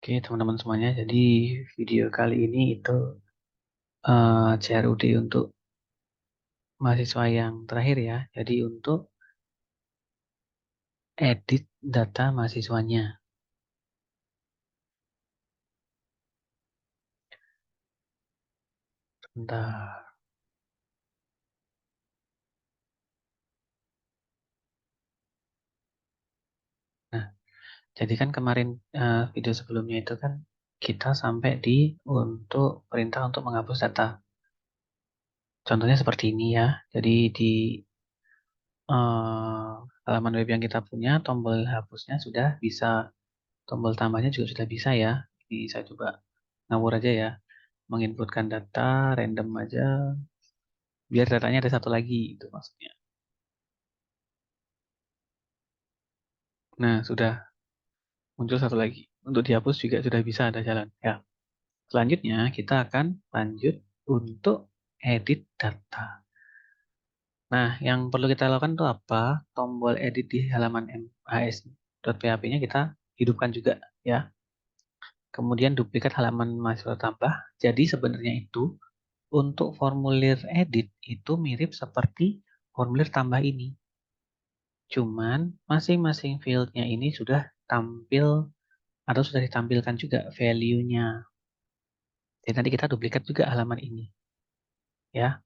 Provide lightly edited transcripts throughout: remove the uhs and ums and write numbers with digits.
Oke, teman-teman semuanya. Jadi video kali ini itu CRUD untuk mahasiswa yang terakhir ya. Jadi untuk edit data mahasiswanya. Bentar. Nah, jadi kan kemarin video sebelumnya itu kan kita sampai di untuk perintah untuk menghapus data. Contohnya seperti ini ya. Jadi di eh, halaman web yang kita punya, tombol hapusnya sudah bisa, tombol tambahnya juga sudah bisa ya. Ini saya coba ngawur aja ya. Menginputkan data random aja biar datanya ada satu lagi itu maksudnya. Nah, sudah muncul satu lagi. Untuk dihapus juga sudah bisa ada jalan. Ya. Selanjutnya kita akan lanjut untuk edit data. Nah, yang perlu kita lakukan itu apa? Tombol edit di halaman mhs.php-nya kita hidupkan juga ya. Kemudian duplikat halaman mahasiswa tambah. Jadi sebenarnya itu untuk formulir edit itu mirip seperti formulir tambah ini. Cuman masing-masing fieldnya ini sudah tampil atau sudah ditampilkan juga value-nya. Jadi nanti kita duplikat juga halaman ini. Ya,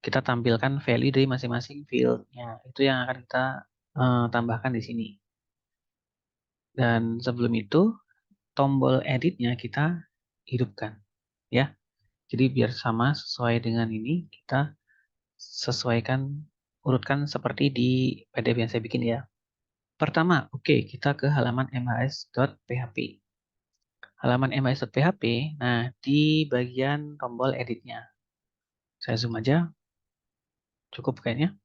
kita tampilkan value dari masing-masing field-nya. Itu yang akan kita tambahkan di sini. Dan sebelum itu, tombol edit-nya kita hidupkan. Ya, jadi biar sama sesuai dengan ini, kita sesuaikan, urutkan seperti di PDF yang saya bikin ya. Pertama, oke, kita ke halaman mhs.php. Halaman mhs.php, nah di bagian tombol editnya. Saya zoom aja, cukup kayaknya.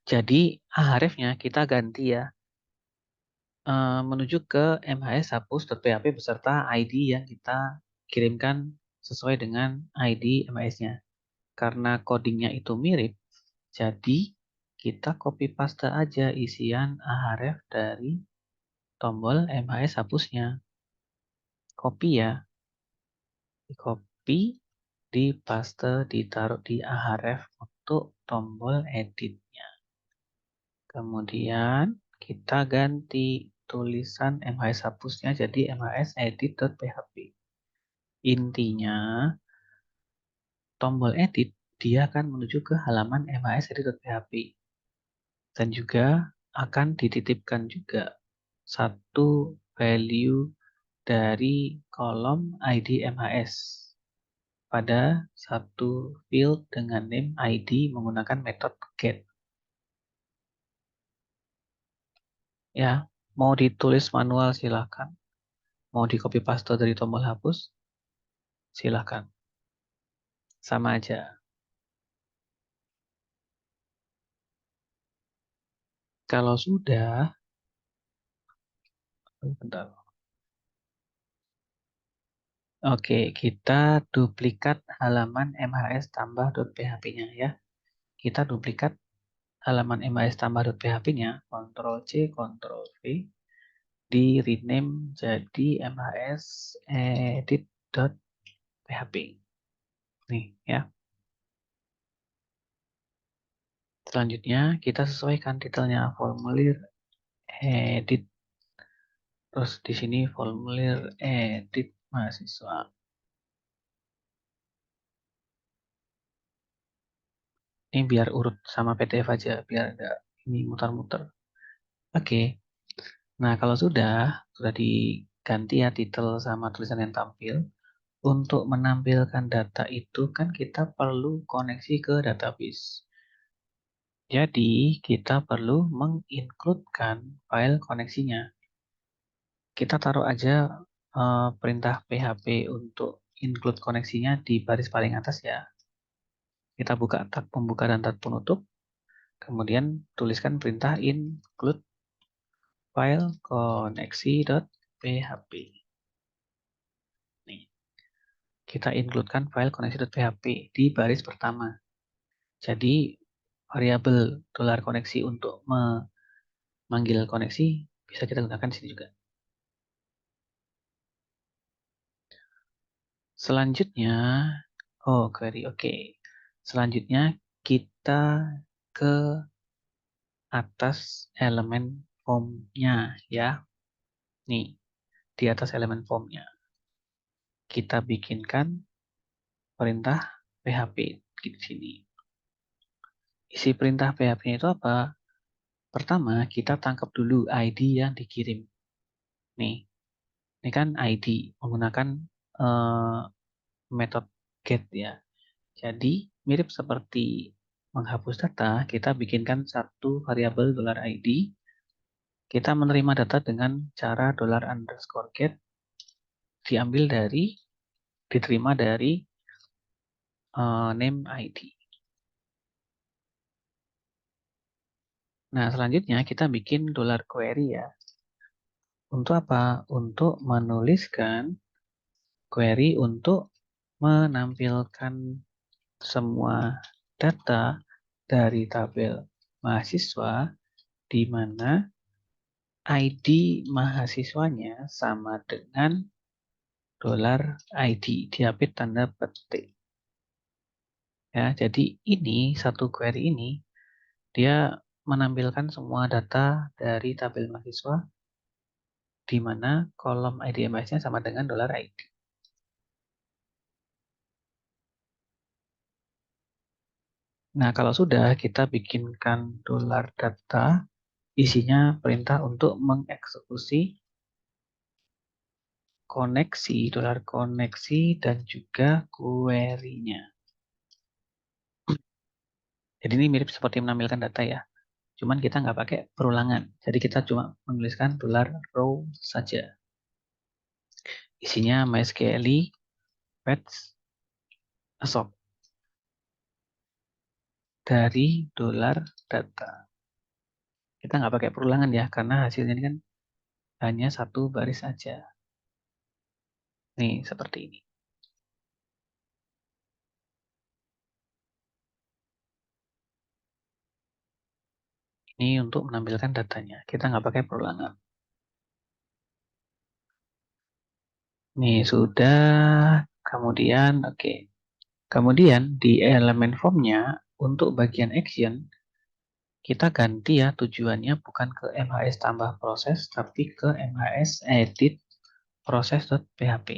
Jadi href-nya kita ganti ya, menuju ke mhs-hapus.php beserta ID yang kita kirimkan sesuai dengan ID MHS-nya. Karena codingnya itu mirip, jadi kita copy paste aja isian href dari tombol MHS hapusnya. Copy ya, di copy, di paste, ditaruh di href untuk tombol editnya. Kemudian kita ganti tulisan MHS hapusnya jadi MHS edit.php. Intinya tombol edit dia akan menuju ke halaman MHS edit.php dan juga akan dititipkan juga satu value dari kolom ID MHS pada satu field dengan name ID menggunakan metode get. Ya, mau ditulis manual silahkan. Mau di copy paste dari tombol hapus, silahkan. Sama aja. Kalau sudah, bentar. Oke, kita duplikat halaman mhs tambah.php-nya ya. Kita duplikat halaman mhs tambah.php-nya, Ctrl C, Ctrl V, di rename jadi mhs edit.php. Nih ya. Selanjutnya kita sesuaikan titelnya formulir edit. Terus di sini formulir edit mahasiswa. Ini biar urut sama PDF aja, biar ada ini muter-muter. Oke. Nah, kalau sudah diganti ya titel sama tulisan yang tampil. Untuk menampilkan data itu kan kita perlu koneksi ke database. Jadi, kita perlu mengincludekan file koneksinya. Kita taruh aja perintah PHP untuk include koneksinya di baris paling atas ya. Kita buka tag pembuka dan tag penutup. Kemudian tuliskan perintah include file koneksi.php. Nih, kita includekan file koneksi.php di baris pertama. Jadi variabel $koneksi untuk memanggil koneksi bisa kita gunakan di sini juga. Selanjutnya, query, oke. Selanjutnya kita ke atas elemen formnya ya. Nih, di atas elemen formnya. Kita bikinkan perintah PHP di sini. Isi perintah PHP-nya itu apa? Pertama, kita tangkap dulu ID yang dikirim. Nih, ini kan ID menggunakan metode get ya. Jadi, mirip seperti menghapus data, kita bikinkan satu variabel $id. Kita menerima data dengan cara $_get diterima dari name ID. Nah, selanjutnya kita bikin $query ya. Untuk apa? Untuk menuliskan query untuk menampilkan semua data dari tabel mahasiswa di mana ID mahasiswanya sama dengan $ID diapit tanda petik. Ya, jadi ini satu query ini dia menampilkan semua data dari tabel mahasiswa di mana kolom ID MIS-nya sama dengan $ID. Nah, kalau sudah kita bikinkan $data, isinya perintah untuk mengeksekusi koneksi, $koneksi dan juga query-nya. Jadi ini mirip seperti menampilkan data ya. Cuman kita nggak pakai perulangan. Jadi kita cuma menuliskan $row saja. Isinya MySQL, fetch, assoc dari $data. Kita nggak pakai perulangan ya, karena hasilnya ini kan hanya satu baris saja. Nih, seperti ini. Ini untuk menampilkan datanya. Kita nggak pakai perulangan. Nih, sudah. Kemudian, oke. Kemudian, di elemen formnya, untuk bagian action, kita ganti ya tujuannya bukan ke MHS tambah proses, tapi ke MHS edit proses.php.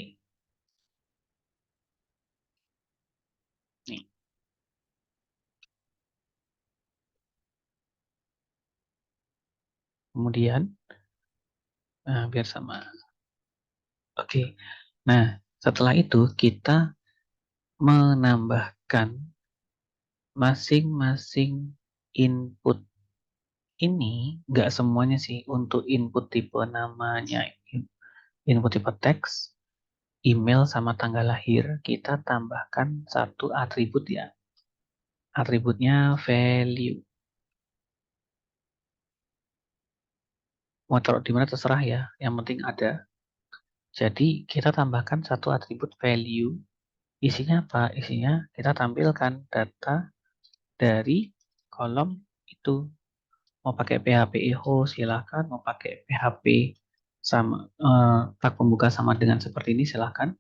Nih. Kemudian, nah, biar sama. Oke. Nah, setelah itu kita menambahkan masing-masing input ini, nggak semuanya sih, untuk input tipe namanya, input tipe teks, email, sama tanggal lahir, kita tambahkan satu atribut ya. Atributnya value. Mau taruh di mana terserah ya, yang penting ada. Jadi kita tambahkan satu atribut value. Isinya apa? Isinya kita tampilkan data dari kolom itu. Mau pakai PHP echo silahkan, mau pakai PHP sama tag pembuka sama dengan seperti ini silahkan.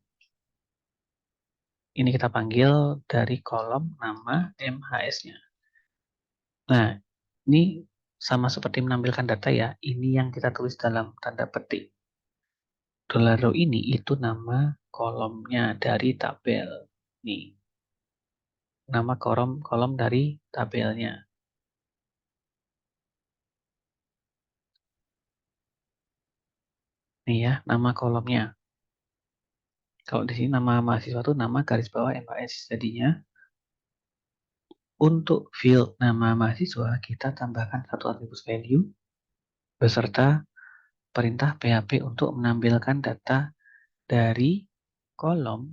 Ini kita panggil dari kolom nama MHS-nya. Nah, ini sama seperti menampilkan data ya. Ini yang kita tulis dalam tanda petik. $row ini itu nama kolomnya dari tabel. Nih, nama kolom dari tabelnya. Nih ya, nama kolomnya. Kalau di sini nama mahasiswa itu nama garis bawah MHS. Jadinya untuk field nama mahasiswa kita tambahkan satu atribut value beserta perintah PHP untuk menampilkan data dari kolom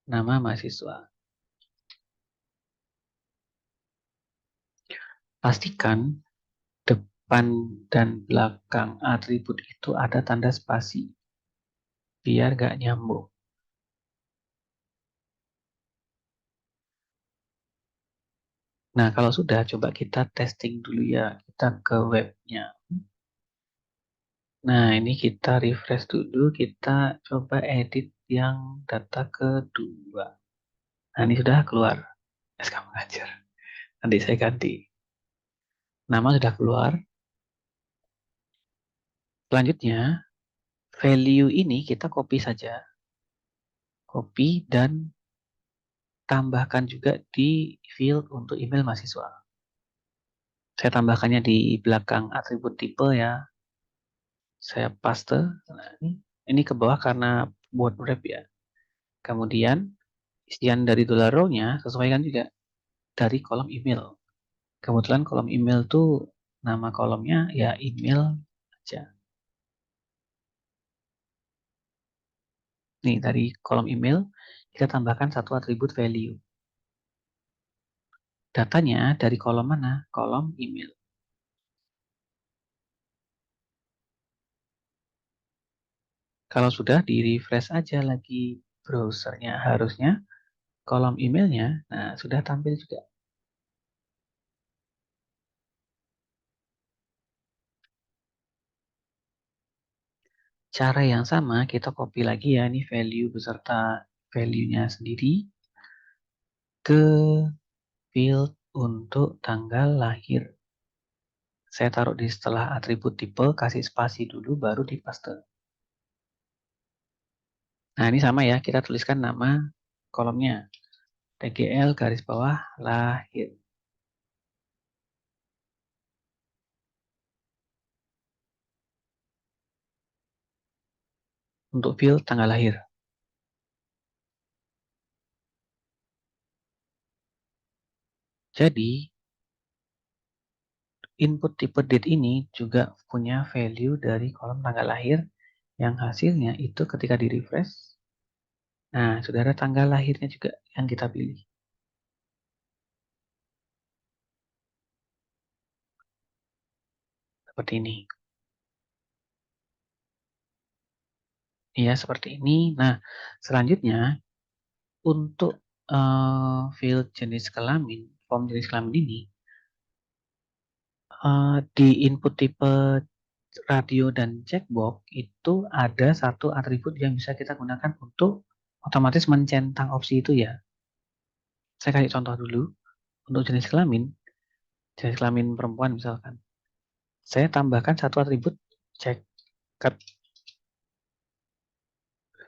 nama mahasiswa. Pastikan depan dan belakang atribut itu ada tanda spasi biar gak nyambung. Nah, kalau sudah, coba kita testing dulu ya. Kita ke webnya. Nah, ini kita refresh dulu. Kita coba edit yang data kedua. Nah, ini sudah keluar SK mengajar. Nanti saya ganti. Nama sudah keluar. Selanjutnya, value ini kita copy saja. Copy dan tambahkan juga di field untuk email mahasiswa. Saya tambahkannya di belakang atribut tipe ya. Saya paste. Nah, ini ke bawah karena board wrap ya. Kemudian isian dari $row-nya sesuaikan juga dari kolom email. Kebetulan kolom email tuh nama kolomnya ya email aja. Nih dari kolom email kita tambahkan satu atribut value. Datanya dari kolom mana? Kolom email. Kalau sudah di refresh aja lagi browsernya, harusnya kolom emailnya, nah sudah tampil juga. Cara yang sama kita copy lagi ya, ini value beserta value-nya sendiri ke field untuk tanggal lahir. Saya taruh di setelah atribut tipe, kasih spasi dulu, baru di paste. Nah ini sama ya, kita tuliskan nama kolomnya. TGL garis bawah lahir. Untuk field tanggal lahir. Jadi, input tipe date ini juga punya value dari kolom tanggal lahir yang hasilnya itu ketika di refresh. Nah, sudah ada tanggal lahirnya juga yang kita pilih. Seperti ini. Iya, seperti ini. Nah, selanjutnya untuk field jenis kelamin, form jenis kelamin ini, di input tipe radio dan checkbox itu ada satu atribut yang bisa kita gunakan untuk otomatis mencentang opsi itu ya. Saya kasih contoh dulu. Untuk jenis kelamin perempuan misalkan. Saya tambahkan satu atribut checkered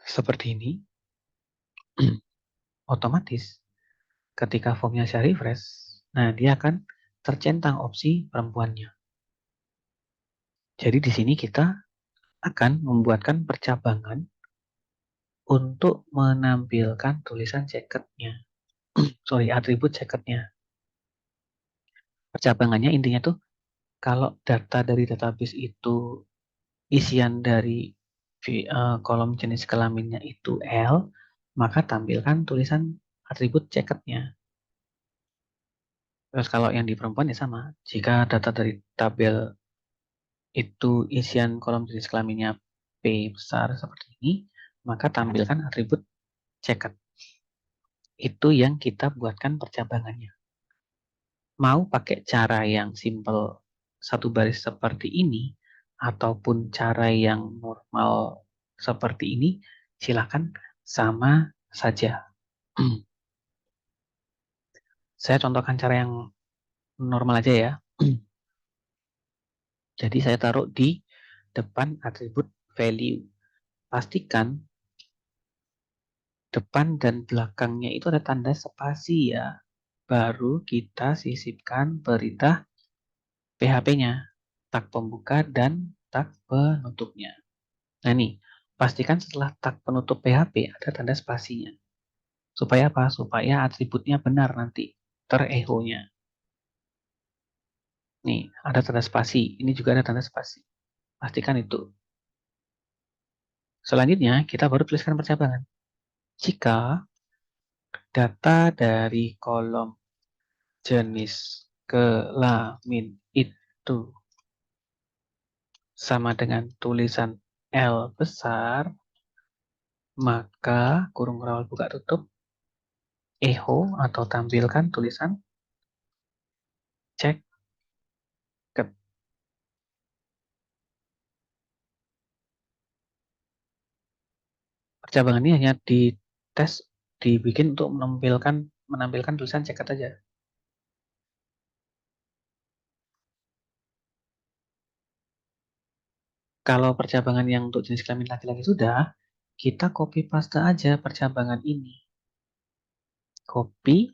seperti ini. Otomatis ketika formnya saya refresh, nah dia akan tercentang opsi perempuannya. Jadi di sini kita akan membuatkan percabangan untuk menampilkan tulisan checkerednya. Sorry, atribut checkerednya. Percabangannya intinya tuh kalau data dari database itu isian dari kolom jenis kelaminnya itu L, maka tampilkan tulisan atribut checkerednya. Terus kalau yang di perempuan ya sama. Jika data dari tabel itu isian kolom jenis kelaminnya P besar seperti ini, maka tampilkan atribut checkered. Itu yang kita buatkan percabangannya. Mau pakai cara yang simple satu baris seperti ini, ataupun cara yang normal seperti ini, silakan sama saja. Saya contohkan cara yang normal aja ya. Jadi saya taruh di depan atribut value. Pastikan depan dan belakangnya itu ada tanda spasi ya. Baru kita sisipkan perintah PHP-nya. Tag pembuka dan tag penutupnya. Nah nih, pastikan setelah tag penutup PHP ada tanda spasinya. Supaya apa? Supaya atributnya benar nanti. Ter-echo-nya. Nih, ada tanda spasi. Ini juga ada tanda spasi. Pastikan itu. Selanjutnya, kita baru tuliskan percabangan. Jika data dari kolom jenis kelamin itu sama dengan tulisan L besar, maka kurung rawal buka tutup echo atau tampilkan tulisan cek Percabangan ini hanya dites, dibikin untuk menampilkan tulisan ceket aja. Kalau percabangan yang untuk jenis kelamin laki-laki sudah, kita copy paste aja percabangan ini. Copy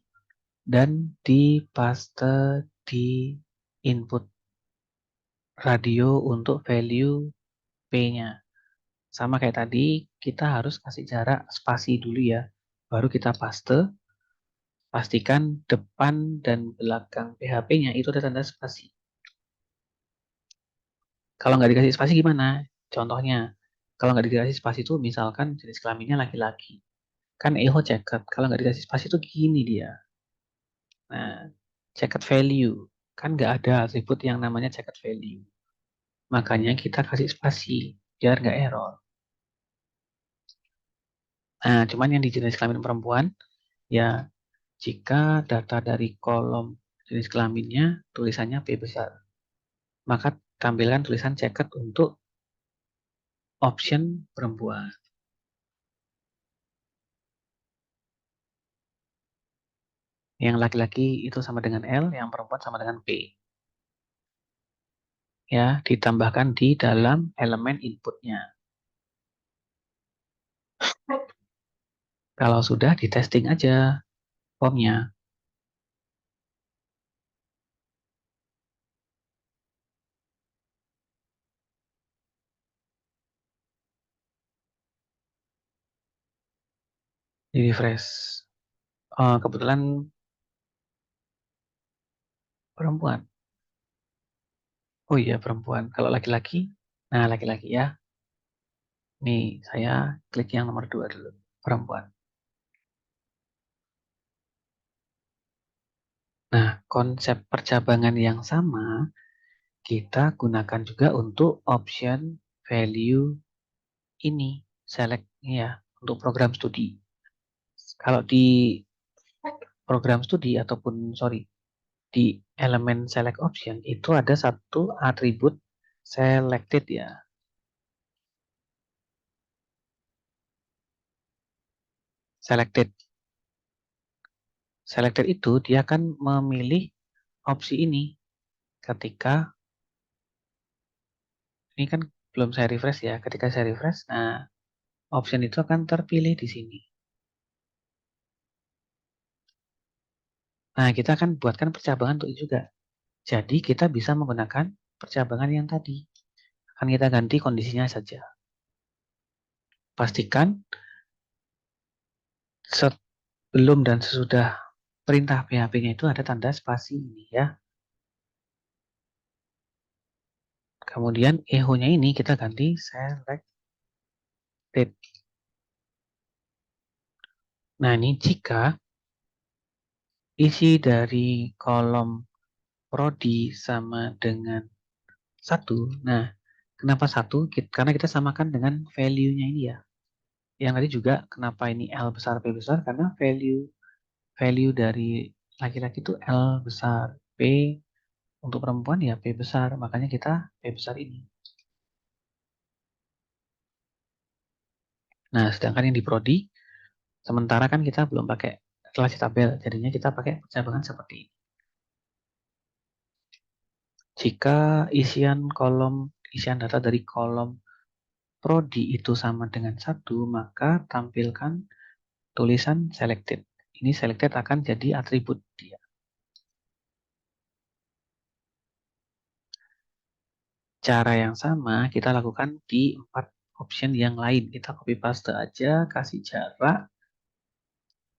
dan dipaste di input radio untuk value P-nya. Sama kayak tadi, kita harus kasih jarak spasi dulu ya. Baru kita paste, pastikan depan dan belakang PHP-nya itu ada tanda spasi. Kalau nggak dikasih spasi gimana? Contohnya, kalau nggak dikasih spasi itu misalkan jenis kelaminnya laki-laki. Kan eho ceket. Kalau nggak dikasih spasi itu gini dia. Nah, ceket value. Kan nggak ada atribut yang namanya ceket value. Makanya kita kasih spasi, biar nggak error. Nah, cuman yang di jenis kelamin perempuan, ya jika data dari kolom jenis kelaminnya tulisannya P besar, maka tampilkan tulisan ceket untuk option perempuan. Yang laki-laki itu sama dengan L, yang perempuan sama dengan P. Ya, ditambahkan di dalam elemen inputnya. Kalau sudah, di testing aja formnya. Di refresh. Kebetulan perempuan. Oh iya, perempuan. Kalau laki-laki, nah laki-laki ya. Nih, saya klik yang nomor 2 dulu. Perempuan. Nah, konsep percabangan yang sama kita gunakan juga untuk option value ini. Select ya, untuk program studi. Kalau di program studi ataupun sorry, di elemen select option itu ada satu atribut selected ya. Selected. Selected itu dia akan memilih opsi ini ketika ini kan belum saya refresh ya. Ketika saya refresh, nah option itu akan terpilih di sini. Nah, kita akan buatkan percabangan untuk itu juga. Jadi kita bisa menggunakan percabangan yang tadi. Akan kita ganti kondisinya saja. Pastikan sebelum dan sesudah perintah PHP-nya itu ada tanda spasi ini ya. Kemudian echo-nya ini kita ganti selected. Nah, ini jika isi dari kolom prodi sama dengan 1. Nah, kenapa 1? Karena kita samakan dengan value-nya ini ya. Yang tadi juga kenapa ini L besar P besar karena value dari laki-laki itu L besar, P untuk perempuan ya P besar, makanya kita P besar ini. Nah, sedangkan yang di prodi sementara kan kita belum pakai relasi tabel, jadinya kita pakai percabangan seperti ini. Jika isian data dari kolom prodi itu sama dengan 1, maka tampilkan tulisan selected. Ini selected akan jadi atribut dia. Cara yang sama kita lakukan di 4 option yang lain. Kita copy paste aja, kasih jarak.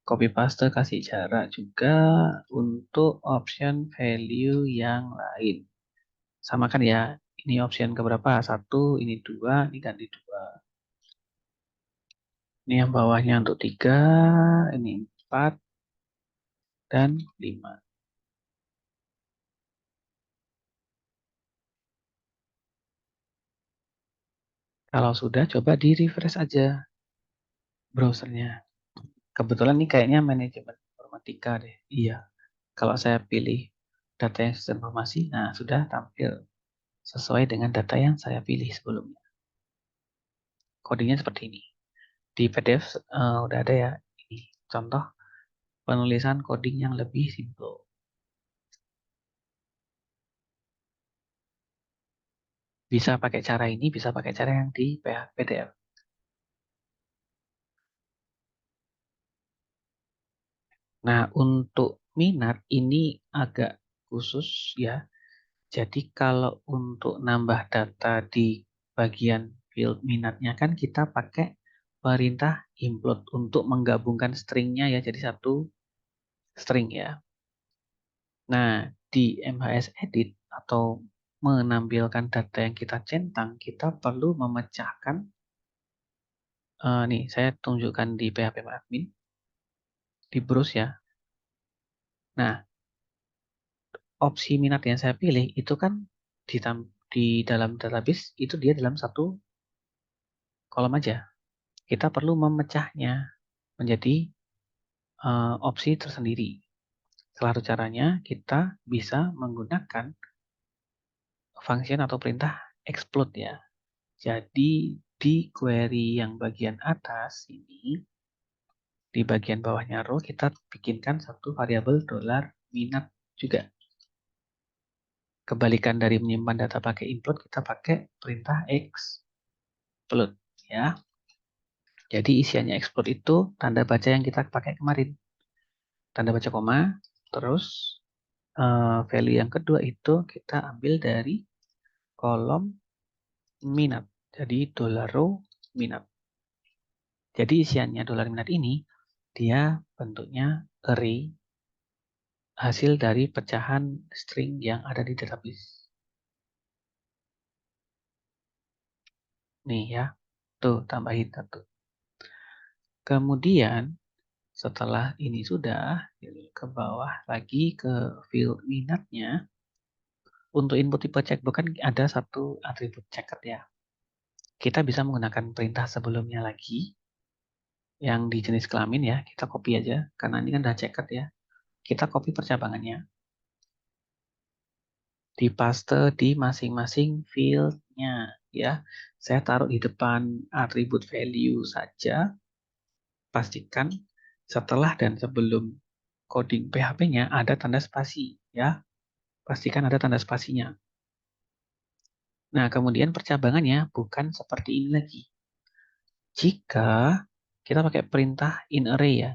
Copy paste kasih jarak juga untuk option value yang lain. Sama kan ya, ini option keberapa? 1, ini 2, ini ganti 2. Ini yang bawahnya untuk 3, ini 4, dan 5. Kalau sudah, coba di refresh aja browsernya. Kebetulan ini kayaknya manajemen informatika deh. Iya. Kalau saya pilih data yang sistem informasi, nah sudah tampil sesuai dengan data yang saya pilih sebelumnya. Codingnya seperti ini. Di PDF udah ada ya. Ini contoh penulisan coding yang lebih simple. Bisa pakai cara ini, bisa pakai cara yang di PDF. Nah, untuk minat ini agak khusus ya. Jadi kalau untuk nambah data di bagian field minatnya kan kita pakai perintah implode untuk menggabungkan stringnya ya jadi satu string ya. Nah, di MHS Edit atau menampilkan data yang kita centang, kita perlu memecahkan, nih saya tunjukkan di PHP admin, di browse ya. Nah, opsi minat yang saya pilih itu kan di dalam database itu dia dalam satu kolom aja. Kita perlu memecahnya menjadi opsi tersendiri. Salah satu caranya kita bisa menggunakan function atau perintah explode ya. Jadi di query yang bagian atas ini, di bagian bawahnya row kita bikinkan satu variabel $minat juga. Kebalikan dari menyimpan data pakai implode, kita pakai perintah explode ya. Jadi isiannya explode itu tanda baca yang kita pakai kemarin. Tanda baca koma, terus value yang kedua itu kita ambil dari kolom minat. Jadi $row minat. Jadi isiannya $minat ini dia bentuknya array hasil dari pecahan string yang ada di database. Nih ya, tuh tambahin satu. Kemudian setelah ini sudah, ke bawah lagi ke field minatnya. Untuk input tipe checkbox kan ada satu atribut checked ya. Kita bisa menggunakan perintah sebelumnya lagi yang di jenis kelamin ya. Kita copy aja karena ini kan udah checked ya. Kita copy percabangannya. Dipaste di masing-masing field-nya ya. Saya taruh di depan atribut value saja. Pastikan setelah dan sebelum coding PHP-nya ada tanda spasi ya. Pastikan ada tanda spasinya. Nah, kemudian percabangannya bukan seperti ini lagi. Jika kita pakai perintah in-array ya.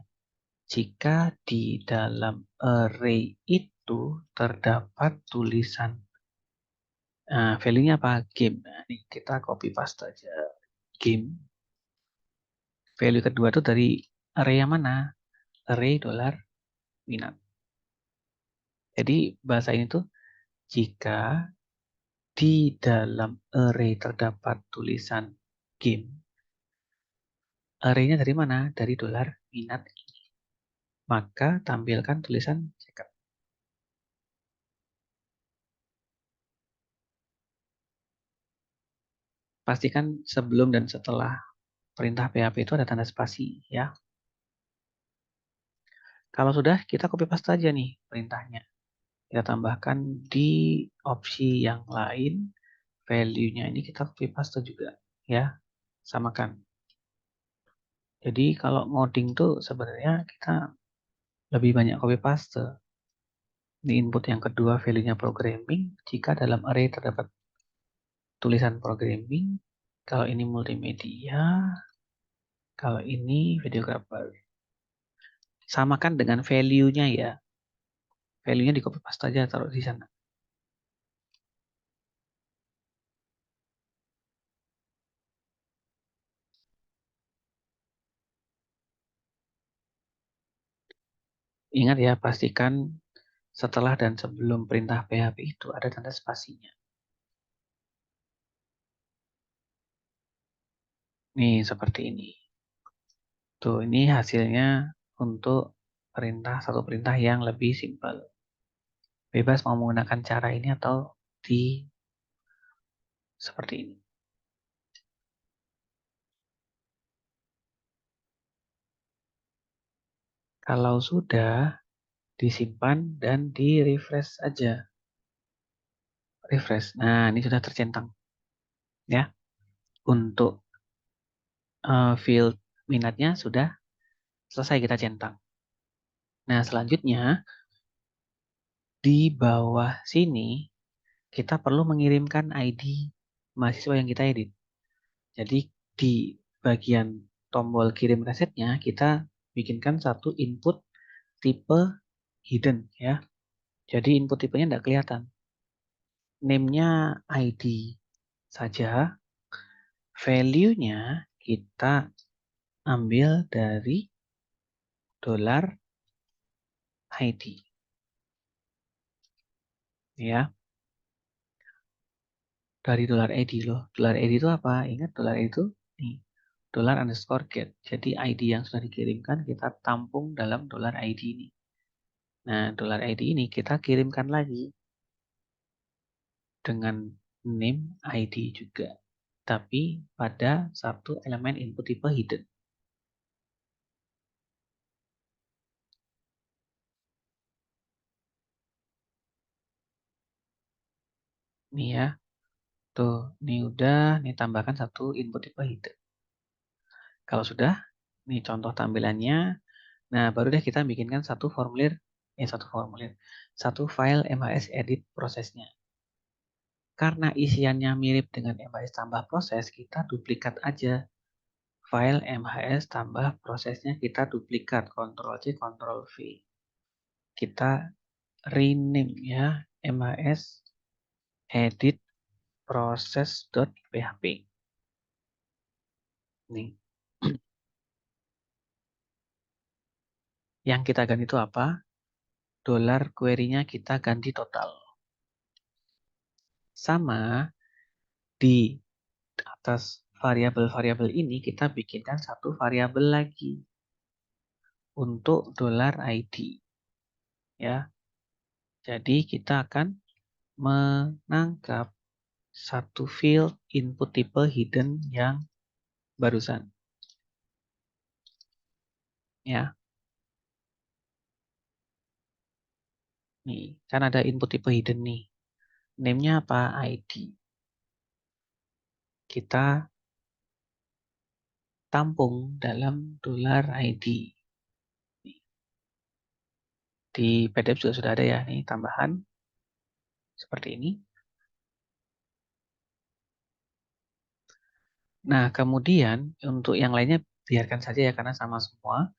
Jika di dalam array itu terdapat tulisan value-nya apa? Game. Nah, ini kita copy paste aja. Game. Value kedua itu dari array yang mana? Array $minat. Jadi bahasa ini tuh jika di dalam array terdapat tulisan game, array-nya dari mana? Dari $minat ini. Maka tampilkan tulisan checked. Pastikan sebelum dan setelah perintah PHP itu ada tanda spasi ya. Kalau sudah, kita copy paste aja nih perintahnya. Kita tambahkan di opsi yang lain, value-nya ini kita copy paste juga ya. Samakan. Jadi kalau ngoding tuh sebenarnya kita lebih banyak copy paste. Di input yang kedua value-nya programming, jika dalam array terdapat tulisan programming, kalau ini multimedia, kalau ini videographer. Samakan dengan value-nya ya. Value-nya di copy paste aja taruh di sana. Ingat ya, pastikan setelah dan sebelum perintah PHP itu ada tanda spasinya. Nih, seperti ini. Tuh, ini hasilnya untuk satu perintah yang lebih simpel. Bebas mau menggunakan cara ini atau di seperti ini. Kalau sudah, disimpan dan di refresh aja. Refresh. Nah, ini sudah tercentang. Ya, untuk field minatnya sudah selesai kita centang. Nah, selanjutnya di bawah sini kita perlu mengirimkan ID mahasiswa yang kita edit. Jadi di bagian tombol kirim resetnya kita bikinkan satu input tipe hidden ya. Jadi input tipenya tidak kelihatan. Name-nya ID saja. Value-nya kita ambil dari $ID ya. Dari $ID loh. $ID itu apa? Ingat $ID itu nih, $_get. Jadi ID yang sudah dikirimkan kita tampung dalam $ID ini. Nah, $ID ini kita kirimkan lagi dengan name ID juga. Tapi pada satu elemen input tipe hidden. Nih ya. Tuh, ini udah, nih tambahkan satu input tipe hidden. Kalau sudah, nih contoh tampilannya. Nah, baru deh kita bikinkan satu file MHS edit prosesnya. Karena isiannya mirip dengan MHS tambah proses, kita duplikat aja. File MHS tambah prosesnya kita duplikat, Ctrl C, Ctrl V. Kita rename ya, MHS edit process.php. Nih. Yang kita ganti itu apa? $query-nya kita ganti total. Sama di atas variabel-variabel ini kita bikinkan satu variabel lagi untuk $ID ya. Jadi kita akan menangkap satu field input tipe hidden yang barusan ya. Nih, kan ada input tipe hidden nih. Name-nya apa? ID. Kita tampung dalam $ID. Di PDF juga sudah ada ya, nih tambahan seperti ini. Nah, kemudian untuk yang lainnya biarkan saja ya karena sama semua.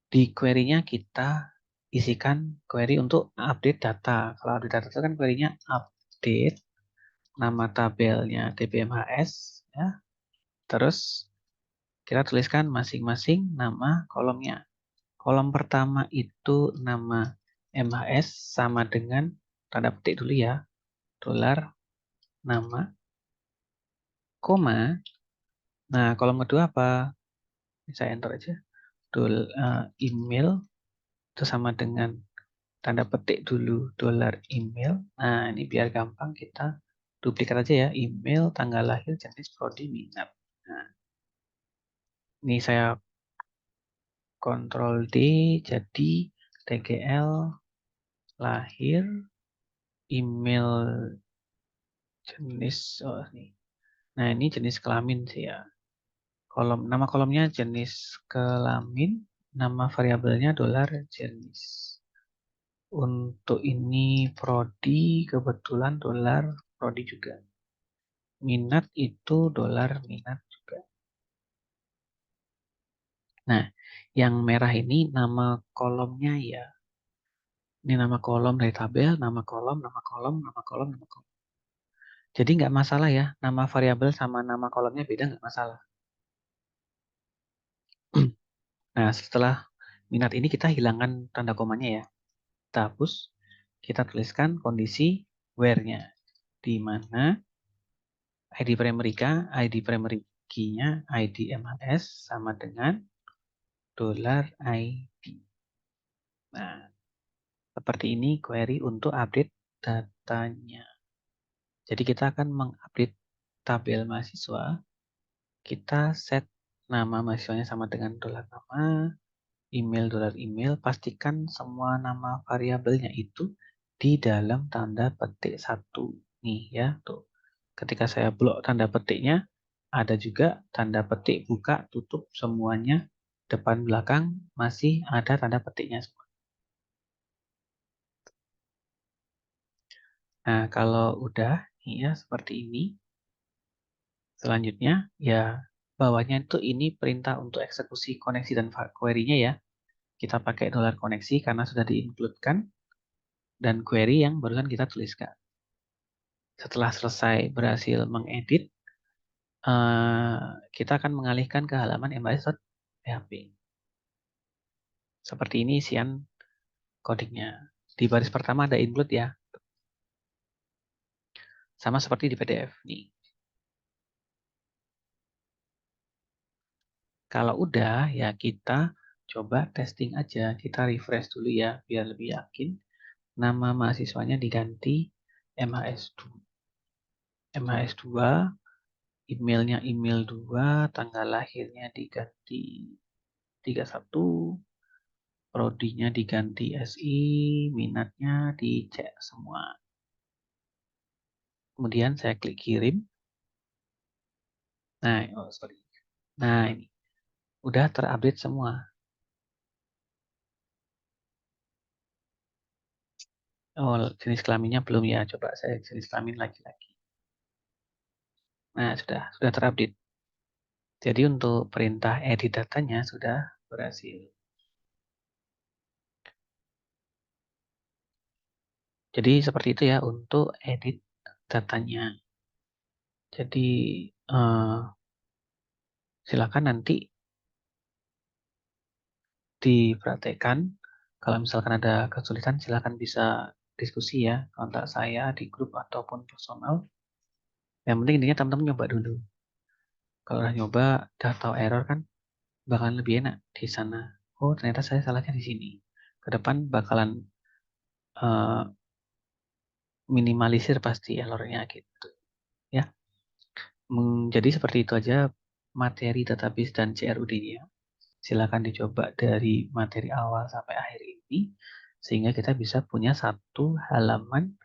Di query-nya kita isikan query untuk update data. Kalau update data itu kan query-nya update, nama tabelnya DBMHS, ya. Terus kita tuliskan masing-masing nama kolomnya. Kolom pertama itu nama MHS sama dengan tanda petik dulu ya, $nama, koma. Nah, kolom kedua apa? Saya enter aja. Email itu sama dengan tanda petik dulu $email. Nah, ini biar gampang kita duplikat aja ya, email, tanggal lahir, jenis, prodi, minat. Nah, ini saya Ctrl D jadi TGL lahir, email, jenis, oh nih. Nah, ini jenis kelamin sih ya. Nama kolomnya jenis kelamin, nama variabelnya $jenis. Untuk ini prodi, kebetulan prodi juga. Minat itu $minat juga. Nah, yang merah ini nama kolomnya ya. Ini nama kolom dari tabel, nama kolom, nama kolom, nama kolom, nama kolom. Jadi nggak masalah ya, nama variabel sama nama kolomnya beda nggak masalah. Nah, setelah minat ini kita hilangkan tanda komanya ya. Kita hapus, kita tuliskan kondisi where-nya. Di mana ID primary key-nya ID MHS sama dengan $ID. Nah, seperti ini query untuk update datanya. Jadi kita akan mengupdate tabel mahasiswa. Kita set nama mahasiswanya sama dengan $nama, email, pastikan semua nama variabelnya itu di dalam tanda petik satu. Nih ya, tuh. Ketika saya blok tanda petiknya, Ada juga tanda petik buka, tutup, semuanya, depan, belakang, masih ada tanda petiknya semua. Nah, kalau udah ya seperti ini, selanjutnya ya bawahnya itu ini perintah untuk eksekusi koneksi dan query-nya ya. Kita pakai $koneksi karena sudah di-include-kan, dan query yang barusan kita tuliskan. Setelah selesai berhasil mengedit, kita akan mengalihkan ke halaman mbs.php. Seperti ini isian codingnya. Di baris pertama ada include ya. Sama seperti di PDF nih. Kalau udah ya kita coba testing aja. Kita refresh dulu ya biar lebih yakin. Nama mahasiswanya diganti MHS2. MHS2, emailnya email 2, tanggal lahirnya diganti 31, prodinya diganti SI, minatnya dicek semua. Kemudian saya klik kirim. Nah, oh sorry. Nah, ini udah terupdate semua. Oh, jenis kelaminnya belum ya. Coba saya jenis kelamin laki-laki. Nah, sudah terupdate. Jadi untuk perintah edit datanya sudah berhasil. Jadi seperti itu ya untuk edit datanya. Jadi silakan nanti dipraktekkan. Kalau misalkan ada kesulitan, silakan bisa diskusi ya, kontak saya di grup ataupun personal. Yang penting intinya teman-teman nyoba dulu. Kalau udah nyoba, udah tahu error kan, bakalan lebih enak di sana. Oh, ternyata saya salahnya di sini. Ke depan bakalan uh, minimalisir pasti errornya gitu. Ya, jadi seperti itu aja materi database dan CRUD-nya. Silakan dicoba dari materi awal sampai akhir ini, sehingga kita bisa punya satu halaman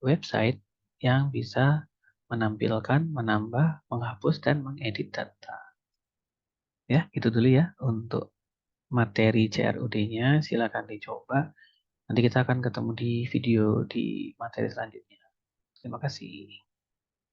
website yang bisa menampilkan, menambah, menghapus, dan mengedit data. Ya, itu dulu ya untuk materi CRUD-nya. Silakan dicoba. Nanti kita akan ketemu di video di materi selanjutnya. Terima kasih.